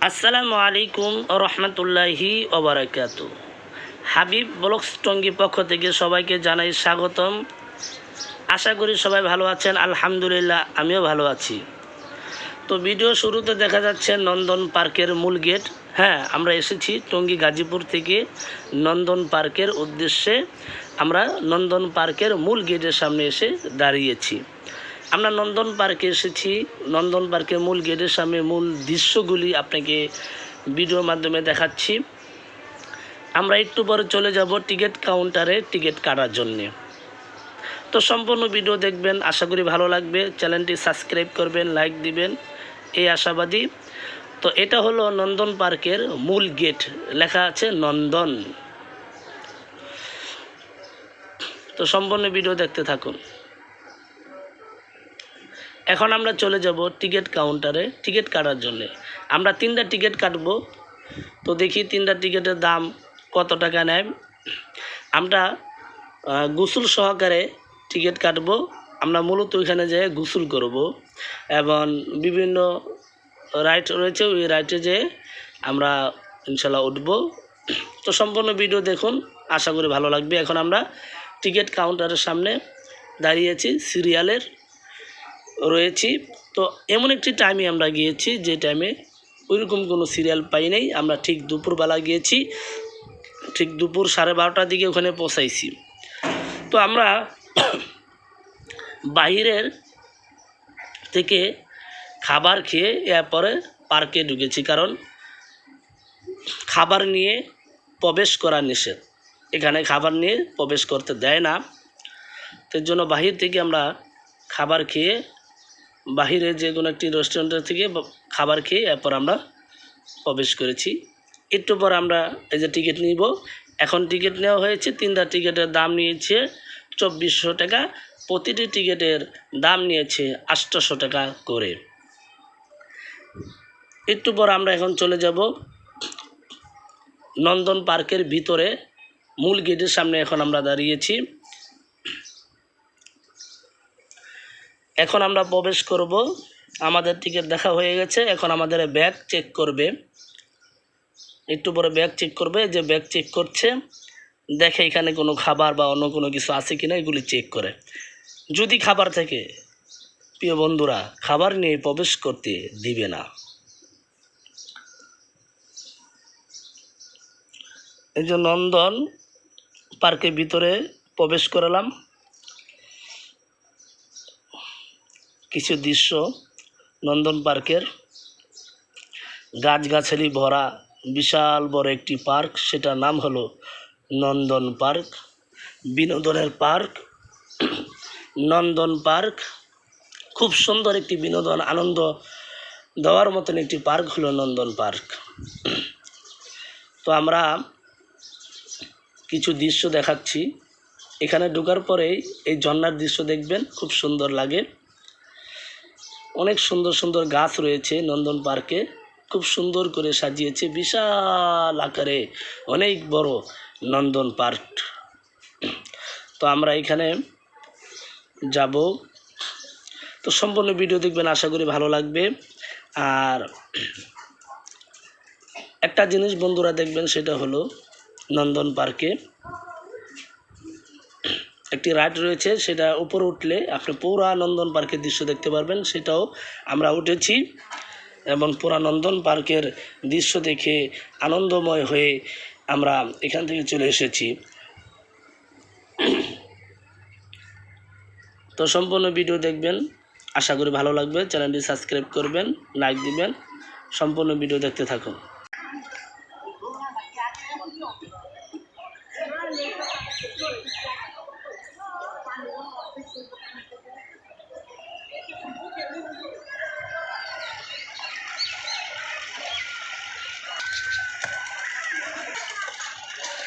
আসসালামু আলাইকুম রহমতুল্লাহি ওবারাকাতু। হাবিব ব্লগস টঙ্গী পক্ষ থেকে সবাইকে জানাই স্বাগতম। আশা করি সবাই ভালো আছেন। আলহামদুলিল্লাহ, আমিও ভালো আছি। তো ভিডিও শুরুতে দেখা যাচ্ছে নন্দন পার্কের মূল গেট। হ্যাঁ, আমরা এসেছি টঙ্গী গাজীপুর থেকে নন্দন পার্কের উদ্দেশ্যে। আমরা নন্দন পার্কের মূল গেটের সামনে এসে দাঁড়িয়েছি। আমরা নন্দন পার্কে এসেছি। নন্দন পার্কের মূল গেটের সামনে মূল দৃশ্যগুলি আপনাকে ভিডিওর মাধ্যমে দেখাচ্ছি। আমরা একটু পরে চলে যাব টিকিট কাউন্টারে টিকিট কাটার জন্যে। তো সম্পূর্ণ ভিডিও দেখবেন, আশা করি ভালো লাগবে। চ্যানেলটি সাবস্ক্রাইব করবেন, লাইক দিবেন, এই আশাবাদী। তো এটা হলো নন্দন পার্কের মূল গেট, লেখা আছে নন্দন। তো সম্পূর্ণ ভিডিও দেখতে থাকুন। এখন আমরা চলে যাব টিকিট কাউন্টারে টিকিট কাটার জন্য। আমরা 3টা টিকিট কাটবো। তো দেখি 3টা টিকিটের দাম কত টাকা নেয়। আমরা গোসল সহকারে টিকিট কাটবো। আমরা মূলত ওইখানে যেয়ে গোসল করব এবং বিভিন্ন রাইড রয়েছে, ওই রাইডে যেয়ে আমরা ইনশাল্লাহ উঠব। তো সম্পূর্ণ ভিডিও দেখুন, আশা করি ভালো লাগবে। এখন আমরা টিকিট কাউন্টারের সামনে দাঁড়িয়েছি, সিরিয়ালের রয়েছি। তো এমন একটি টাইমে আমরা গিয়েছি যে টাইমে ওইরকম কোনো সিরিয়াল পাই নাই। আমরা ঠিক দুপুরবেলা গিয়েছি, ঠিক দুপুর 12:30টার দিকে ওখানে পৌঁছাইছি। তো আমরা বাহিরের থেকে খাবার খেয়ে এরপরে পার্কে ঢুকেছি, কারণ খাবার নিয়ে প্রবেশ করা নিষেধ। এখানে খাবার নিয়ে প্রবেশ করতে দেয় না। এর জন্য বাহির থেকে আমরা খাবার খেয়ে, বাহিরে যে কোনো একটি রেস্টুরেন্টের থেকে খাবার খেয়ে এরপর আমরা প্রবেশ করেছি। একটু পর আমরা এই যে টিকিট নিব। এখন টিকিট নেওয়া হয়েছে। 3টা টিকিটের দাম নিয়েছে 2400 টাকা। প্রতিটি টিকিটের দাম নিয়েছে 800 টাকা করে। একটু পর আমরা এখন চলে যাব নন্দন পার্কের ভিতরে মূল গেটের সামনে। এখন আমরা দাঁড়িয়েছি। এখন আমরা প্রবেশ করব। আমাদের টিকিট দেখা হয়ে গেছে। এখন আমাদের ব্যাগ চেক করবে। একটু পরে ব্যাগ চেক করবে। যে ব্যাগ চেক করছে, দেখে এখানে কোনো খাবার বা অন্য কোনো কিছু আছে কিনা এগুলি চেক করে। যদি খাবার থাকে, প্রিয় বন্ধুরা, খাবার নিয়ে প্রবেশ করতে দিবে না। এই যে নন্দন পার্কের ভিতরে প্রবেশ করলাম। কিছু দৃশ্য নন্দন পার্কের, গাছগাছালি ভরা বিশাল বড় একটি পার্ক। সেটার নাম হলো নন্দন পার্ক, বিনোদনের পার্ক। নন্দন পার্ক খুব সুন্দর একটি বিনোদন, আনন্দ দেওয়ার মতন একটি পার্ক হলো নন্দন পার্ক। তো আমরা কিছু দৃশ্য দেখাচ্ছি। এখানে ঢোকার পরেই এই ঝর্ণার দৃশ্য দেখবেন, খুব সুন্দর লাগে। অনেক সুন্দর সুন্দর গাছ রয়েছে নন্দন পার্কে, খুব সুন্দর করে সাজিয়েছে। বিশাল আকারে অনেক বড় নন্দন পার্ক। তো আমরা এখানে যাব। তো সম্পূর্ণ ভিডিও দেখবেন, আশা করি ভালো লাগবে। আর একটা জিনিস বন্ধুরা দেখবেন, সেটা হলো নন্দন পার্কে একটি রাইড রয়েছে। সেটা উপরে উঠলে আপনি পুরা নন্দন পার্কের দৃশ্য দেখতে পারবেন। সেটাও আমরা উঠেছি এবং পুরা নন্দন পার্কের দৃশ্য দেখে আনন্দময় হয়ে আমরা এখান থেকে চলে এসেছি। তো সম্পূর্ণ ভিডিও দেখবেন, আশা করি ভালো লাগবে। চ্যানেলটি সাবস্ক্রাইব করবেন, লাইক দিবেন। সম্পূর্ণ ভিডিও দেখতে থাকুন।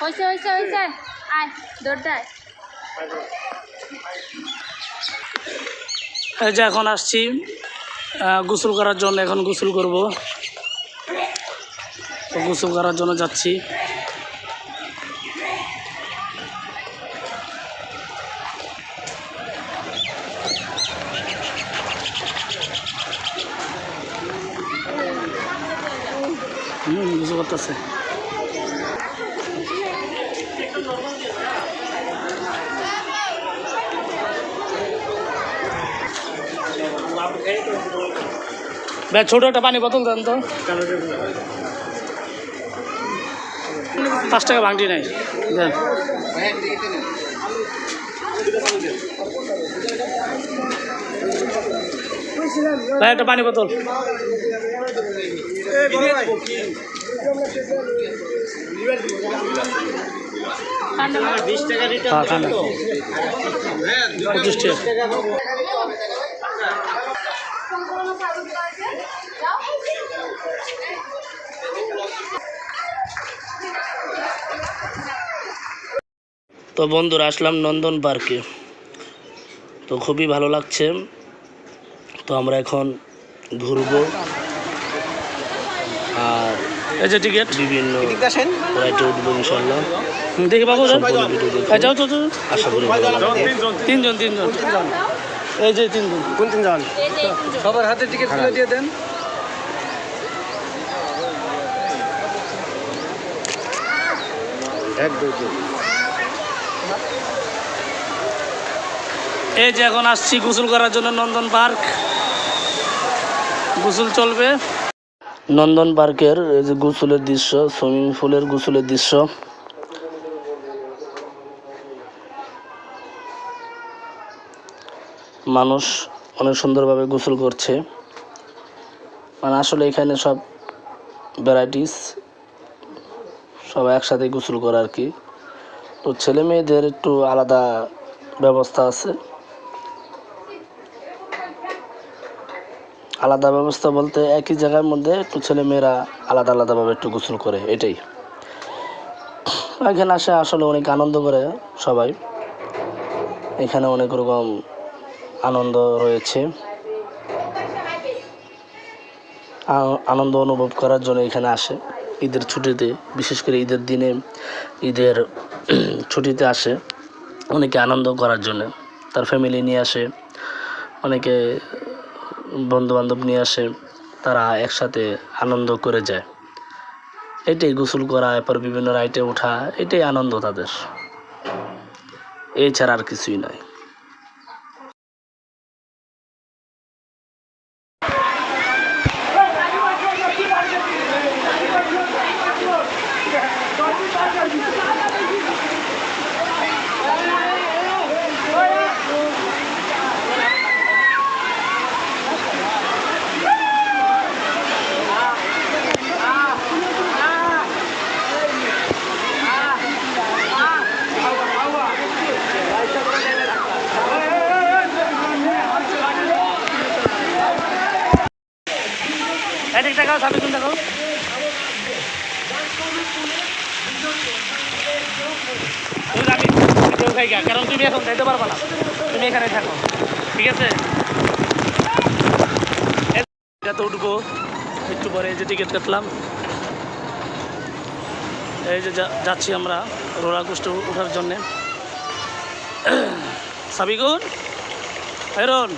হয়েছে হয়েছে হয়েছে, আয় দৌড়ায়। এই যে এখন আসছি গোসল করার জন্য। এখন গোসল করব। তো গোসল করার জন্য যাচ্ছি। কিছু করতেছে। ভাই ছোট একটা পানি বোতল দেন তো, 5 টাকা ভাঙটি নাই দেন। ভাই একটা পানি বোতল। ঠান্ডা 20 টাকা দিতে হ্যাঁ ঠান্ডা 25 টাকা। তো বন্ধুরা আসলাম নন্দন পার্কে, তো খুবই ভালো লাগছে। তো আমরা এখন ঘুরবো আর এই যে টিকিট বিভিন্ন রাইটে উঠবো ইনশাল্লাহ। দেখি বাবু যাও তো, আশা করি ভালো লাগবে। তিনজন এই যে তিনজন। কোন তিনজন? সবার হাতে টিকিট তুলে দিয়ে দেন। এই যে এখন আসছি গোসল করার জন্য নন্দন পার্ক, গোসল চলবে। নন্দন পার্কের এই যে গোসলের দৃশ্য, সুইমিং পুলের গোসলের দৃশ্য। মানুষ অনেক সুন্দরভাবে গোসল করছে, মানে আসলে এখানে সব ভ্যারাইটিস সবাই একসাথে গোসল করে আর কি। তো ছেলে মেয়েদের একটু আলাদা ব্যবস্থা আছে। আলাদা ব্যবস্থা বলতে একই জায়গার মধ্যে একটু ছেলে মেয়েরা আলাদা আলাদাভাবে একটু গোসল করে, এটাই। এখানে আসে আসলে অনেক আনন্দ করে সবাই, এখানে অনেক রকম আনন্দ রয়েছে। আনন্দ অনুভব করার জন্য এখানে আসে ঈদের ছুটিতে, বিশেষ করে ঈদের দিনে, ঈদের ছুটিতে আসে অনেকে আনন্দ করার জন্য। তার ফ্যামিলি নিয়ে আসে, অনেকে বন্ধুবান্ধব নিয়ে আসে, তারা একসাথে আনন্দ করে যায়। এটাই গোসল করা, এরপর বিভিন্ন রাইডে ওঠা, এটাই আনন্দ তাদের, এছাড়া আর কিছুই নয়। এক টাকা সাড়ে 3 টাকা কারণ তুমি এখন যাইতে পারবা না, তুমি এখানে থাকো, ঠিক আছে? এটা তো উঠবো একটু পরে, এই যে টিকিট কাটলাম, এই যে যাচ্ছি আমরা রোলার কোস্টার ওঠার জন্যে। সাবিকুন হেরন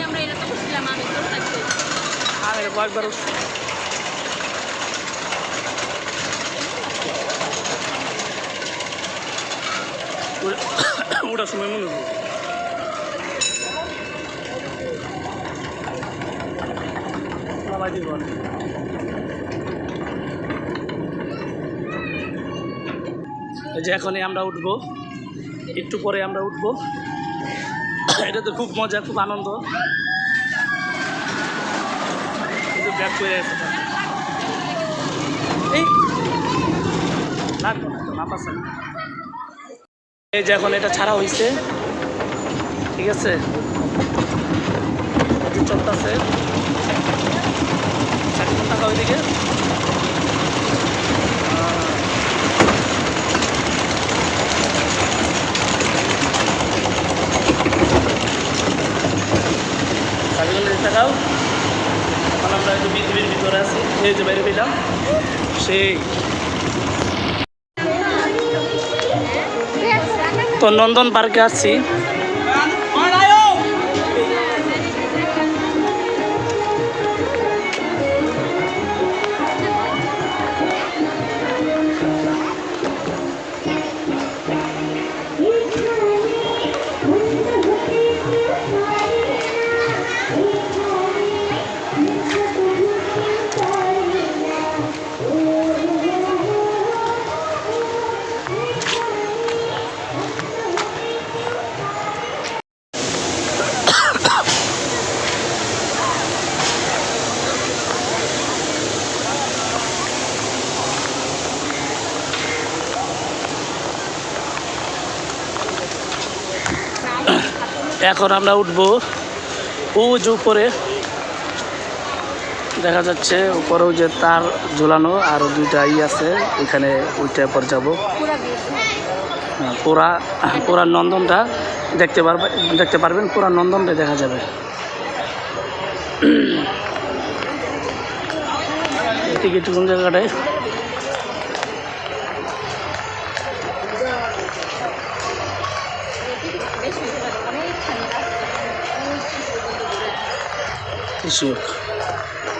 আমরা এরকম ছিলাম, আমি তো থাকতে আর একবার ওটার সময় মনে হবে। এই যে এখনই আমরা উঠবো, একটু পরে আমরা উঠবো। এটা তো খুব মজা, খুব আনন্দ। ব্যাক করে আছে এই এই যে এখন এটা ছাড়া হয়েছে, ঠিক আছে? চলতেছে 60 টাকা ওইদিকে। টাকাও। এখন আমরা একটু পৃথিবীর ভিতরে আছি, এই যে বাইরে পেলাম সেই তো নন্দন পার্কে আসছি। এখন আমরা উঠবো ও যে উপরে দেখা যাচ্ছে, উপরেও যে তার ঝুলানো আরও দুইটা আছে, এখানে ওইটা পর যাবো। পুরা পুরা নন্দনটা দেখতে পারবেন, পুরা নন্দনটা দেখা যাবে। টিকিট কোন জায়গাটায়?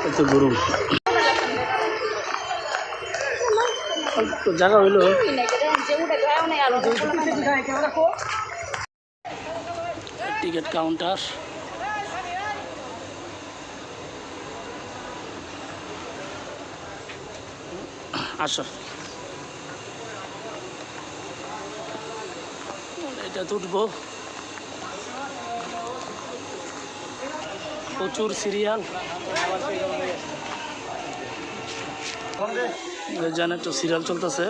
এত গরম তো জায়গা হইলো। টিকিট কাউন্টার, আসো এটা তো উঠবো। প্রচুর সিরিয়াল, জানেন তো সিরিয়াল চলতেছে।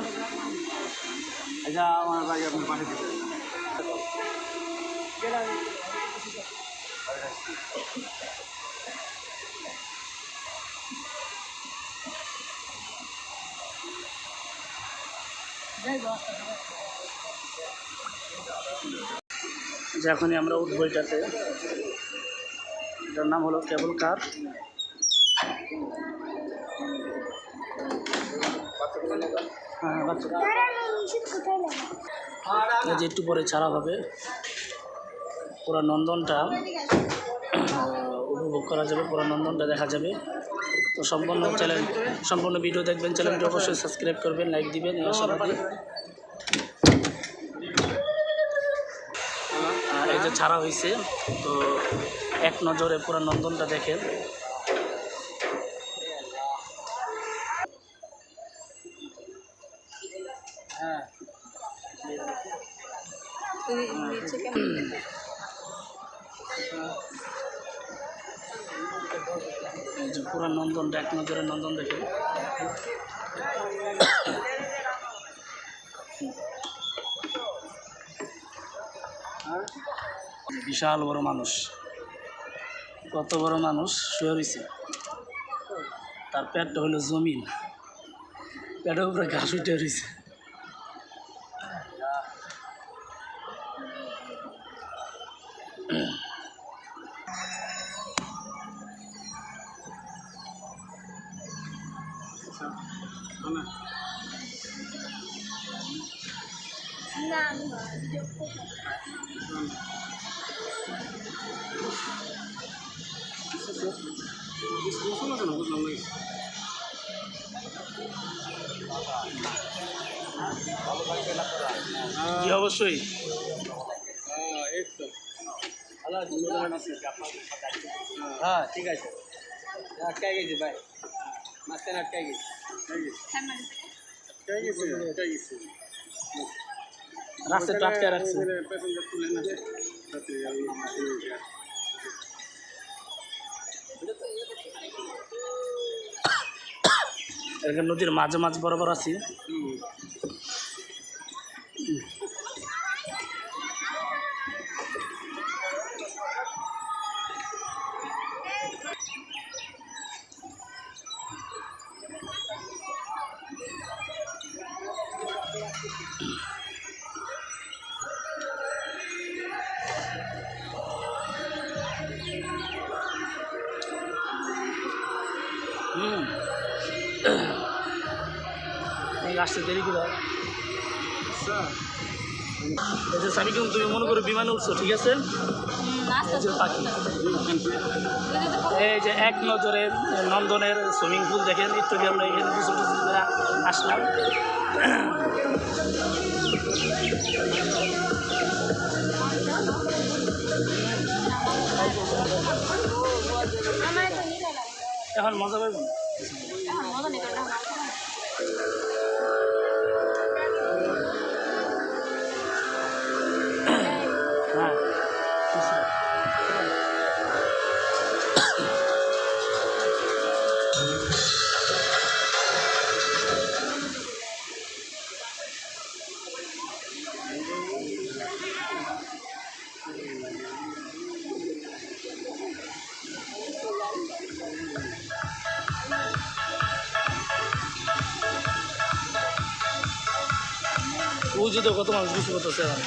যখনই আমরা উঠবো এটাতে, এটার নাম হলো কেবল কার। যে একটু পরে ছাড়া হবে, পুরো নন্দনটা উপভোগ করা যাবে, পুরো নন্দনটা দেখা যাবে। তো সম্পূর্ণ ভিডিও দেখবেন, চ্যানেলটি অবশ্যই সাবস্ক্রাইব করবেন, লাইক দিবেন এই আশাবাদী। এই যে ছাড়া হয়েছে, তো এক নজরে পুরো নন্দনটা দেখেন। এই যে পুরো নন্দনটা এক নজরে নন্দন দেখেন। বিশাল বড় মানুষ, কত বড় মানুষ শুয়ে রয়েছে, তার পেটটা হলো জমিন, পেটের উপরে ঘাস উঠে রয়েছে। জি অবশ্যই, হ্যাঁ ঠিক আছে, আটকাই গেছি ভাই, মাঝখানে আটকাই গেছি। রাস্তাটা আটকে রাখছে। এখানে নদীর মাঝে মাঝ বরাবর আছি। আসতে দেরি করে এই যে সাবিকুম তুমি মনে করো বিমানে উঠছো ঠিক আছে এই যে পাখি এই যে এক নজরে নন্দনের সুইমিং পুল দেখেন একটু আমরা এখানে কিছু আসলাম এখন মজা পাইব হ্যাঁ ওই যে তো কত মানুষ কিছু করতেছে এখন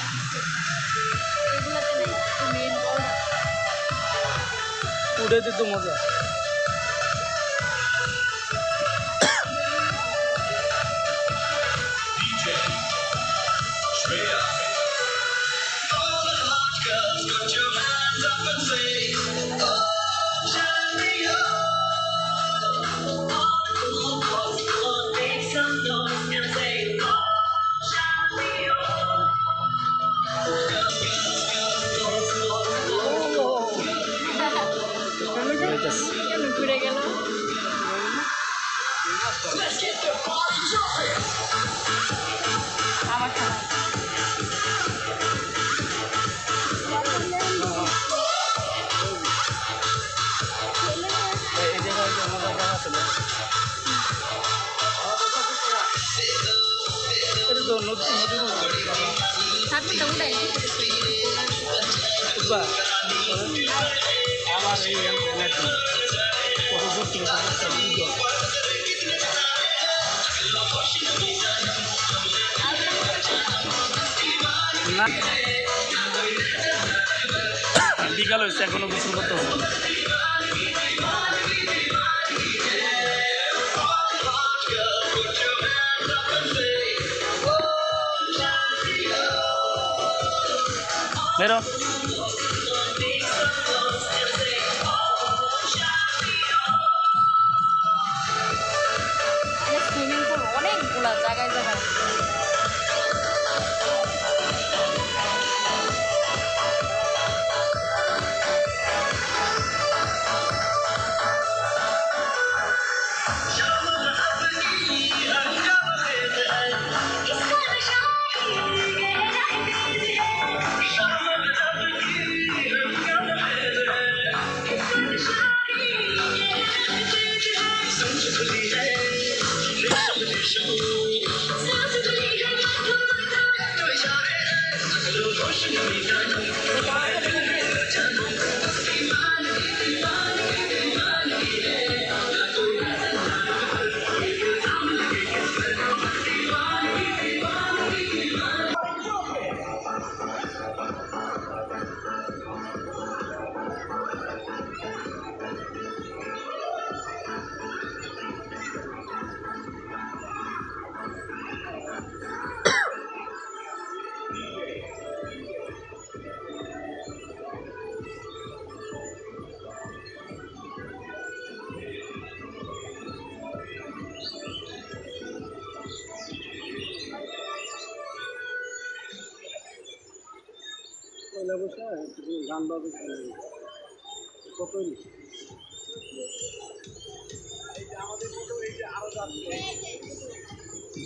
উঠাইতে তো মজা ঘুরে গেল আমার খারাপ এই জায়গায় যে মজা জায়গা ছিল এটা তো নদী নদী থাকবে তো উঠাই উঠবা আমার এই কত দূর থেকে না বিকাল হয়েছে এখনো গোসল করতে হবে বেরো সুইমিং পুল অনেকগুলা জায়গায় জায়গায় গান বাজে কতই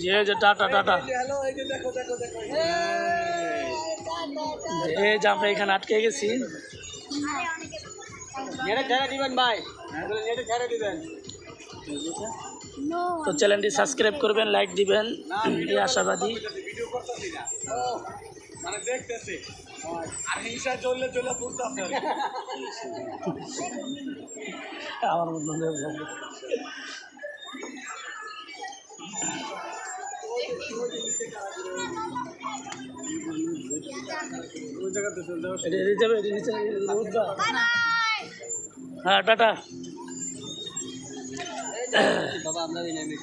যে যে টাটা টাটা হ্যালো এই যে দেখো দেখো দেখো এই যে আমরা এখানে আটকে গেছি নেটে ছেড়ে দিবেন ভাই নেটে ছেড়ে দিবেন তো চ্যানেলটি সাবস্ক্রাইব করবেন লাইক দিবেন এই আশাবাদী ভিডিও করতেছি না মানে দেখতেছি আর হিংসা চললে চলে পড়তেছে আমার বন্ধু ওই জায়গাতে চলে যাও হ্যাঁ টাটা বাবা আমরা ওই নেমে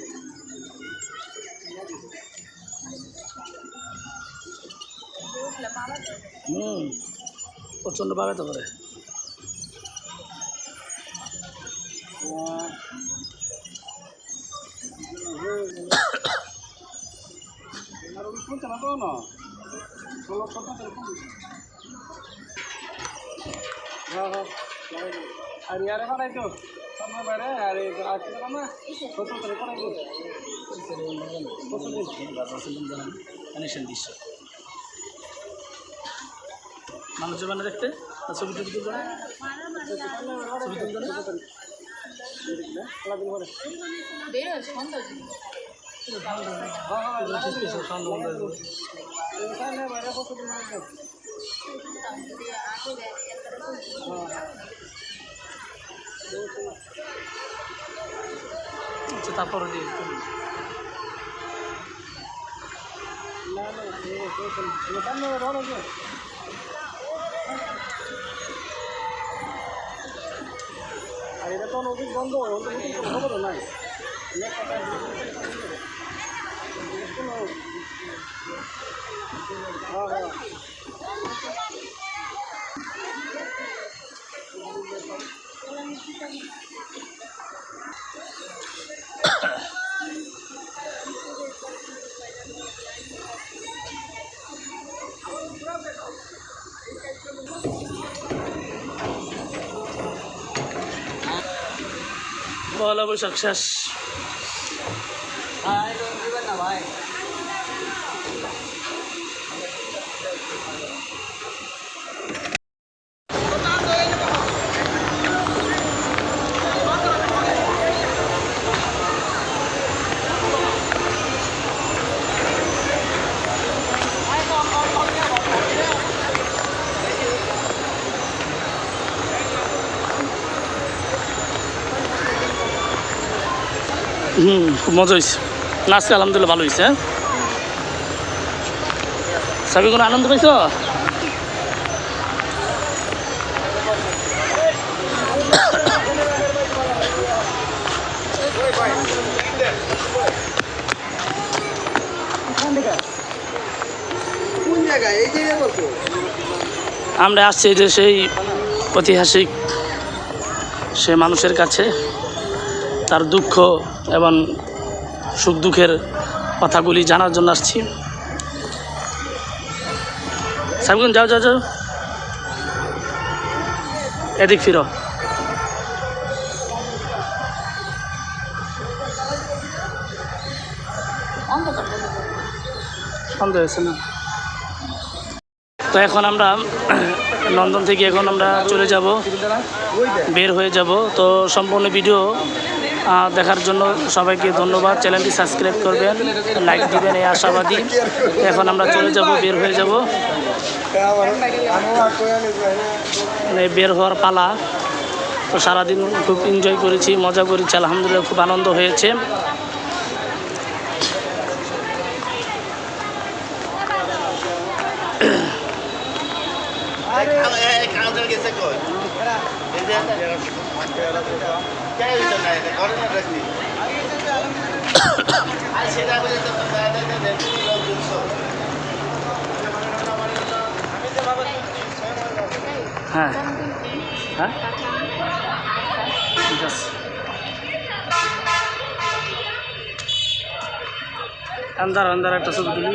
প্রচণ্ড ভাবে তো করে আর ইয়ারে বানাই তো সামনে বাইরে আর আজকে না ছোট করে বানাই তো কানেকশন দিচ্ছে মানুষ মানে দেখতে ছবি টবি তুলবে না? ছবি তুলবে না? বের হয়েছে সন্ধ্যা সন্ধ্যা বন্ধ হয়ে যাবে। আচ্ছা তারপরে দিয়ে আর এটা তো নদীর বন্ধ খবর নাই পয়লা বৈশাখ শেষ না ভাই খুব মজা হয়েছে নাচতে আলহামদুলিল্লাহ ভালো হয়েছে সবই কোনো আনন্দ পাইছো কোন জায়গায় এই জায়গায় বলছো আমরা আসছি যে সেই ঐতিহাসিক সে মানুষের কাছে তার দুঃখ এবং সুখ দুঃখের কথাগুলি জানার জন্য আসছি সাবিগুন যাও যাও যাও এদিক ফিরো সন্দেহ হয়েছে না তো এখন আমরা লন্ডন থেকে এখন আমরা চলে যাব বের হয়ে যাব তো সম্পূর্ণ ভিডিও দেখার জন্য সবাইকে ধন্যবাদ চ্যানেলটি সাবস্ক্রাইব করবেন লাইক দিবেন এই আশাবাদী এখন আমরা চলে যাব বের হয়ে যাব মানে বের হওয়ার পালা তো সারাদিন খুব এনজয় করেছি মজা করেছি আলহামদুলিল্লাহ খুব আনন্দ হয়েছে হ্যাঁ হ্যাঁ ঠিক আছে अंदर अंदर একটা ছবি তুলি